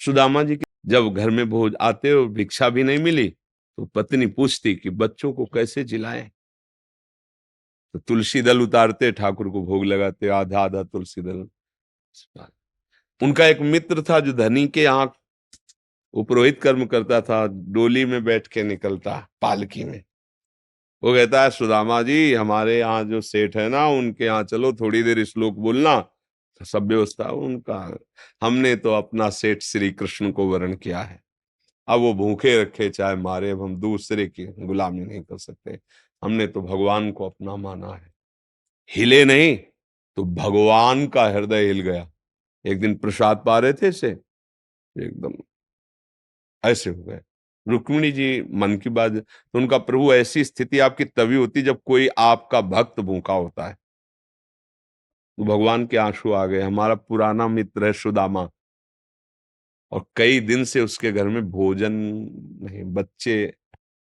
सुदामा जी के जब घर में भोज आते और भिक्षा भी नहीं मिली तो पत्नी पूछती कि बच्चों को कैसे जिलाएं। तो तुलसी दल उतारते, ठाकुर को भोग लगाते, आधा आधा तुलसी दल। उनका एक मित्र था जो धनी के यहाँ वो पुरोहित कर्म करता था, डोली में बैठ के निकलता पालकी में। वो कहता है सुदामा जी हमारे यहाँ जो सेठ है ना उनके यहाँ चलो, थोड़ी देर श्लोक बोलना। सब व्यवस्था उनका, हमने तो अपना सेठ श्री कृष्ण को वरण किया है, अब वो भूखे रखे चाहे मारे, अब हम दूसरे की गुलामी नहीं कर सकते, हमने तो भगवान को अपना माना है। हिले नहीं तो भगवान का हृदय हिल गया। एक दिन प्रसाद पा रहे थे से एकदम ऐसे हो गए। रुक्मिणी जी मन की बात, तो उनका प्रभु ऐसी स्थिति आपकी तभी होती जब कोई आपका भक्त भूखा होता है। तो भगवान के आंसू आ गए। हमारा पुराना मित्र है सुदामा और कई दिन से उसके घर में भोजन नहीं, बच्चे।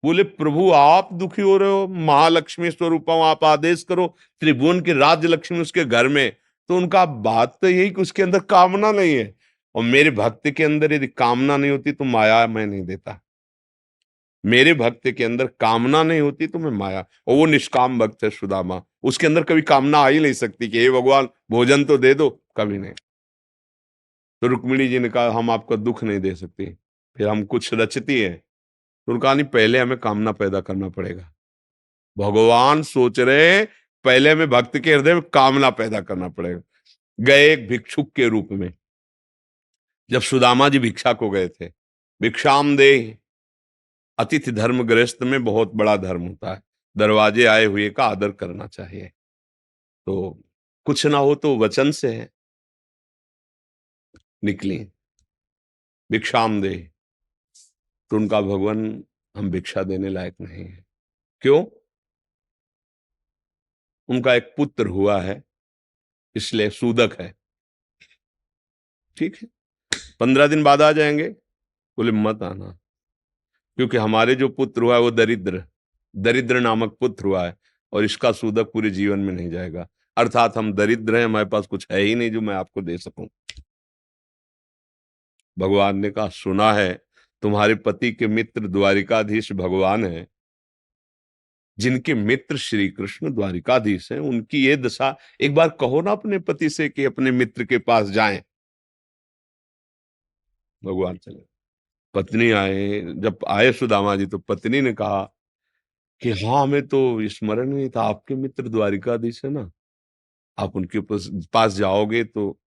बोले प्रभु आप दुखी हो रहे हो, महालक्ष्मी स्वरूप हूं, आप आदेश करो, त्रिभुवन की राज्य लक्ष्मी उसके घर में। तो उनका बात तो यही कि उसके अंदर कामना नहीं है, और मेरे भक्त के अंदर यदि कामना नहीं होती तो माया मैं नहीं देता। मेरे भक्त के अंदर कामना नहीं होती तो मैं माया, और वो निष्काम भक्त है सुदामा, उसके अंदर कभी कामना आ ही नहीं सकती कि हे भगवान भोजन तो दे दो, कभी नहीं। तो रुक्मिणी जी ने कहा हम आपका दुख नहीं दे सकती। फिर हम कुछ रचती है, तो उन्होंने कहा नहीं पहले हमें कामना पैदा करना पड़ेगा। भगवान सोच रहे पहले हमें भक्त के हृदय में कामना पैदा करना पड़ेगा। गए एक भिक्षुक के रूप में, जब सुदामा जी भिक्षा को गए थे, भिक्षाम दे, अतिथि धर्म गृहस्थ में बहुत बड़ा धर्म होता है, दरवाजे आए हुए का आदर करना चाहिए। तो कुछ ना हो तो वचन से है, निकली भिक्षाम दे, तो उनका भगवान हम भिक्षा देने लायक नहीं है। क्यों? उनका एक पुत्र हुआ है इसलिए सूदक है। ठीक है, 15 दिन बाद आ जाएंगे। बोले मत आना, क्योंकि हमारे जो पुत्र हुआ है वो दरिद्र, दरिद्र नामक पुत्र हुआ है, और इसका सूदक पूरे जीवन में नहीं जाएगा। अर्थात हम दरिद्र हैं, हमारे पास कुछ है ही नहीं जो मैं आपको दे सकूं। भगवान ने कहा सुना है तुम्हारे पति के मित्र द्वारिकाधीश भगवान है, जिनके मित्र श्री कृष्ण द्वारिकाधीश हैं, उनकी ये दशा, एक बार कहो ना अपने पति से कि अपने मित्र के पास जाएं। भगवान चले, पत्नी आए, जब आए सुदामा जी तो पत्नी ने कहा कि हाँ हमें तो स्मरण नहीं था, आपके मित्र द्वारिकाधीश है ना, आप उनके पास जाओगे तो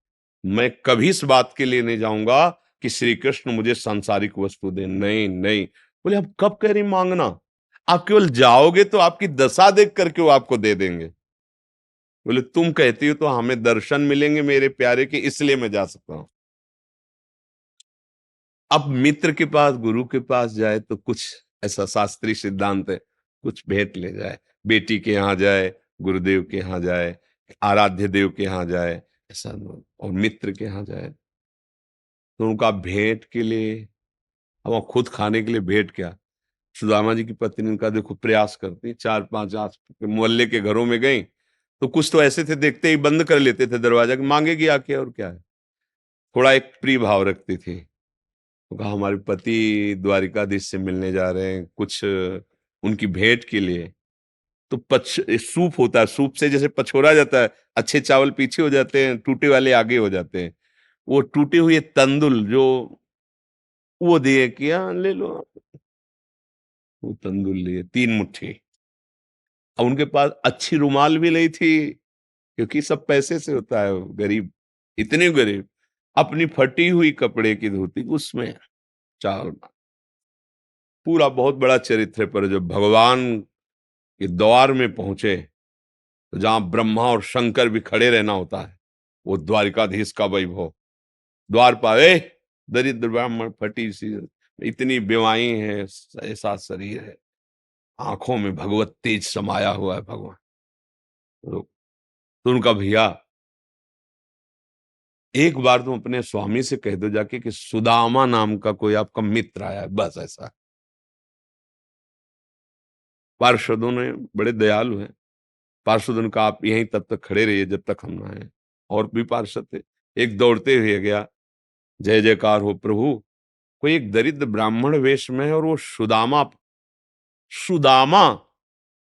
मैं कभी इस बात के लिए नहीं जाऊंगा कि श्री कृष्ण मुझे सांसारिक वस्तु दे, नहीं नहीं। बोले आप कब कह रही मांगना, आप केवल जाओगे तो आपकी दशा देख करके वो आपको दे देंगे। बोले तुम कहती हो तो हमें दर्शन मिलेंगे मेरे प्यारे के, इसलिए मैं जा सकता हूं। अब मित्र के पास, गुरु के पास जाए तो कुछ ऐसा शास्त्रीय सिद्धांत है, कुछ भेंट ले जाए, बेटी के यहाँ जाए, गुरुदेव के यहाँ जाए, आराध्य देव के यहाँ जाए, ऐसा और मित्र के यहाँ जाए तो उनका भेंट के लिए, अब वो खुद खाने के लिए भेंट क्या। सुदामा जी की पत्नी उनका देखो प्रयास करती, 4-5 आस मोहल्ले के घरों में गई तो कुछ तो ऐसे थे देखते ही बंद कर लेते थे दरवाजा कि मांगेगी आके और क्या है। थोड़ा एक प्रिय भाव रखती थी। तो कहा हमारे पति द्वारिकाधीश से मिलने जा रहे हैं, कुछ उनकी भेंट के लिए। तो सूप होता है, सूप से जैसे पछोरा जाता है, अच्छे चावल पीछे हो जाते हैं, टूटे वाले आगे हो जाते हैं, वो टूटे हुए तंदुल जो वो दिए कि हाँ ले लो। वो तंदुल लिए 3 मुट्ठी। अब उनके पास अच्छी रुमाल भी नहीं थी, क्योंकि सब पैसे से होता है, गरीब, इतने गरीब। अपनी फटी हुई कपड़े की धोती उसमें चावल। पूरा बहुत बड़ा चरित्र है, पर जब भगवान के द्वार में पहुंचे तो जहां ब्रह्मा और शंकर भी खड़े रहना होता है, वो द्वारिकाधीश का वैभव। द्वार पाए दरिद्र ब्राह्मण, फटी सी, इतनी बेवाई है, ऐसा शरीर है, आंखों में भगवत तेज समाया हुआ है भगवान। तो उनका भैया एक बार तुम अपने स्वामी से कह दो जाके कि सुदामा नाम का कोई आपका मित्र आया है, बस ऐसा। पार्षदों ने, बड़े दयालु हैं, पार्षदों ने कहा आप यहीं तब तक खड़े रहिए जब तक हम ना आए। और भी पार्षद थे, एक दौड़ते हुए गया, जय जयकार हो प्रभु। कोई एक दरिद्र ब्राह्मण वेश में है और वो सुदामा, सुदामा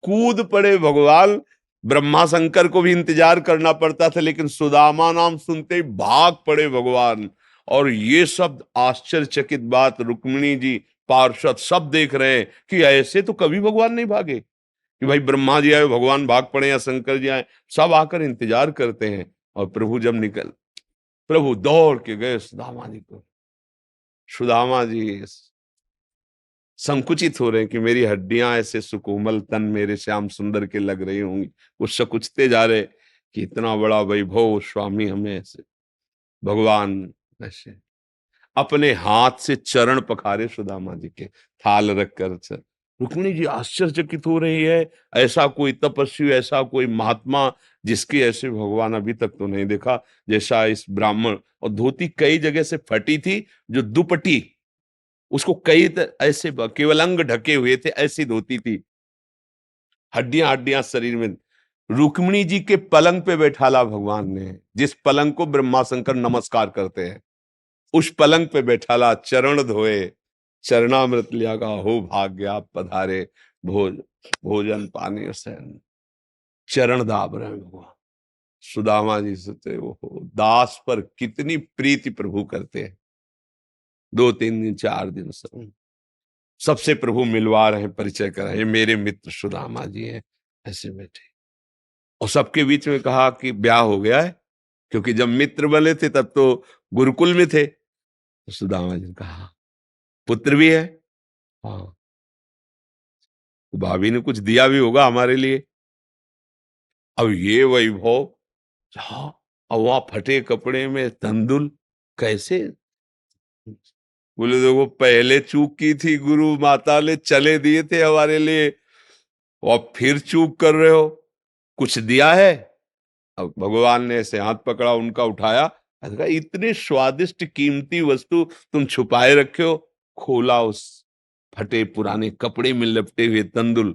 कूद पड़े भगवान। ब्रह्मा शंकर को भी इंतजार करना पड़ता था, लेकिन सुदामा नाम सुनते ही भाग पड़े भगवान। और ये सब आश्चर्यचकित बात रुक्मिणी जी, पार्षद सब देख रहे हैं कि ऐसे तो कभी भगवान नहीं भागे, कि भाई ब्रह्मा जी आए भगवान भाग पड़े या शंकर जी आए, सब आकर इंतजार करते हैं। और प्रभु जब निकल, प्रभु दौड़ के गए सुदामा जी को। सुदामा जी संकुचित हो रहे हैं कि मेरी हड्डियां ऐसे सुकोमल तन मेरे श्याम सुंदर के लग रही होंगी। वो सकुचते जा रहे कि इतना बड़ा वैभव स्वामी हमें ऐसे, भगवान ऐसे अपने हाथ से चरण पखारे सुदामा जी के, थाल रखकर। रुक्मिणी जी आश्चर्यचकित हो रही है, ऐसा कोई तपस्वी, ऐसा कोई महात्मा जिसके ऐसे भगवान अभी तक तो नहीं देखा जैसा इस ब्राह्मण। और धोती कई जगह से फटी थी, जो दुपट्टी उसको कई ऐसे केवल अंग ढके हुए थे, ऐसी धोती थी, हड्डियां हड्डियां शरीर में। रुक्मिणी जी के पलंग पे बैठाला भगवान ने, जिस पलंग को ब्रह्मा शंकर नमस्कार करते हैं, उस पलंग पे बैठाला, चरण धोए, चरणामृत लिया का हो भाग्य आप पधारे, भोज भोजन पानी सैन, चरण दाब रहे हैं भगवान। सुदामा जी सोचते वो दास पर कितनी प्रीति प्रभु करते हैं। 2 3 दिन 4 दिन सबसे प्रभु मिलवा रहे हैं, परिचय करा, ये मेरे मित्र सुदामा जी हैं, ऐसे बैठे। और सबके बीच में कहा कि ब्याह हो गया है, क्योंकि जब मित्र बने थे तब तो गुरुकुल में थे। तो सुदामा जी ने कहा पुत्र भी है, हाँ, तो भाभी ने कुछ दिया भी होगा हमारे लिए। अब ये वैभव, हाँ, अब वहां फटे कपड़े में तंदुल कैसे। बोले देखो पहले चूक की थी, गुरु माता ने चले दिए थे हमारे लिए, और फिर चूक कर रहे हो, कुछ दिया है। अब भगवान ने ऐसे हाथ पकड़ा उनका, उठाया, कहा इतने स्वादिष्ट कीमती वस्तु तुम छुपाए रखे हो। खोला, उस फटे पुराने कपड़े में लपटे हुए तंदुल,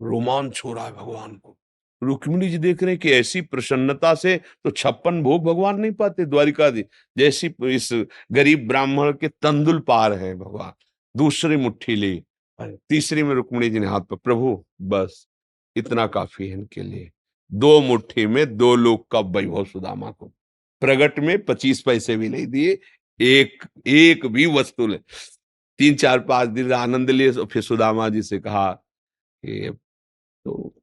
रोमांच हो रहा है भगवान को। रुक्मिणी जी देख रहे हैं कि ऐसी प्रसन्नता से तो 56 भोग भगवान नहीं पाते द्वारिकाधीश, जैसी इस गरीब ब्राह्मण के तंदुल पार है भगवान। दूसरी मुट्ठी ली, तीसरी में रुक्मिणी जी ने हाथ पर, प्रभु बस इतना काफी है इनके लिए। 2 मुट्ठी में 2 लोग का वैभव सुदामा को। प्रगट में 25 पैसे भी नहीं दिए, एक एक भी वस्तु ले। 3 4 5 दिन आनंद लिए, फिर सुदामा जी से कहा कि तो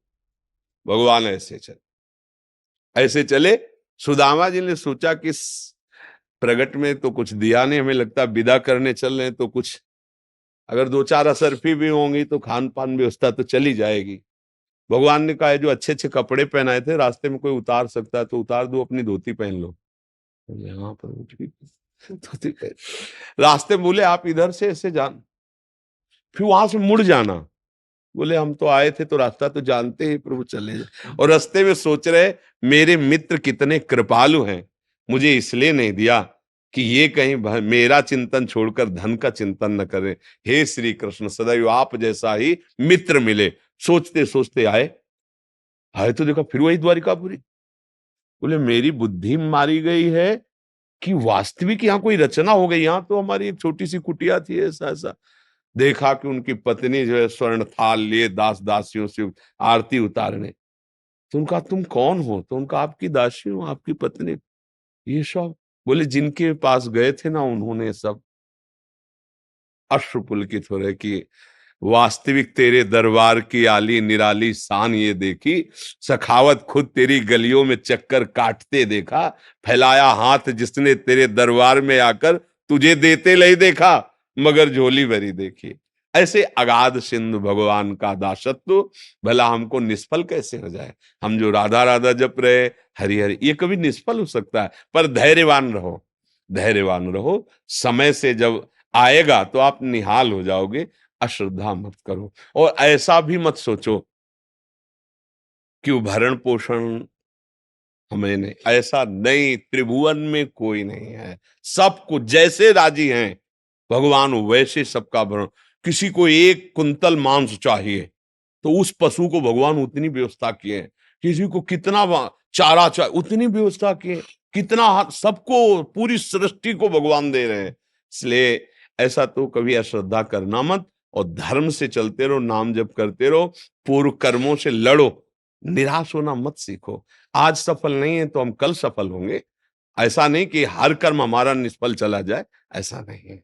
भगवान ऐसे चले। सुदामा जी ने सोचा कि प्रगट में तो कुछ दिया नहीं, हमें लगता विदा करने चल रहे हैं, तो कुछ अगर 2 4 असरफी भी होंगी तो खान पान व्यवस्था तो चली जाएगी। भगवान ने कहा जो अच्छे अच्छे कपड़े पहनाए थे, रास्ते में कोई उतार सकता है तो उतार दो, अपनी धोती पहन लो। यहाँ पर धोती पहन, रास्ते में बोले आप इधर से ऐसे जान, फिर वहां से मुड़ जाना। बोले हम तो आए थे तो रास्ता तो जानते ही प्रभु, चले जाए। और रास्ते में सोच रहे मेरे मित्र कितने कृपालु हैं, मुझे इसलिए नहीं दिया कि ये कहीं मेरा चिंतन छोड़कर धन का चिंतन न करें। हे श्री कृष्ण, सदैव आप जैसा ही मित्र मिले। सोचते सोचते आए, आए तो देखा फिर वही द्वारिकापुरी। बोले मेरी बुद्धि मारी गई है कि वास्तविक यहाँ कोई रचना हो गई। यहाँ तो हमारी एक छोटी सी कुटिया थी, ऐसा ऐसा। देखा कि उनकी पत्नी जो है स्वर्ण थाल लिए दास दासियों से आरती उतारने। तो उनका तुम कौन हो? तो उनका आपकी दासी हूं, आपकी पत्नी। ये सब बोले जिनके पास गए थे ना, उन्होंने सब अश्रुपुलकित हो रहे कि वास्तविक तेरे दरबार की आली निराली शान ये देखी, सखावत खुद तेरी गलियों में चक्कर काटते देखा, फैलाया हाथ जिसने तेरे दरबार में आकर तुझे देते नहीं देखा, मगर झोली भरी देखी। ऐसे अगाध सिंधु भगवान का दासत्व भला हमको निष्फल कैसे हो जाए। हम जो राधा राधा जप रहे, हरि हरि, ये कभी निष्फल हो सकता है। पर धैर्यवान रहो, धैर्यवान रहो, समय से जब आएगा तो आप निहाल हो जाओगे। अश्रद्धा मत करो, और ऐसा भी मत सोचो कि वो भरण पोषण हमें नहीं, ऐसा नहीं, त्रिभुवन में कोई नहीं है। सबको जैसे राजी हैं भगवान वैसे सबका भरण। किसी को 1 कुंतल मांस चाहिए तो उस पशु को भगवान उतनी व्यवस्था किए। किसी को कितना चारा चाहिए उतनी व्यवस्था किए। कितना सबको, पूरी सृष्टि को भगवान दे रहे हैं। इसलिए ऐसा तो कभी अश्रद्धा करना मत, और धर्म से चलते रहो, नाम जप करते रहो, पूर्व कर्मों से लड़ो, निराश होना मत सीखो। आज सफल नहीं है तो हम कल सफल होंगे। ऐसा नहीं कि हर कर्म हमारा निष्फल चला जाए, ऐसा नहीं है।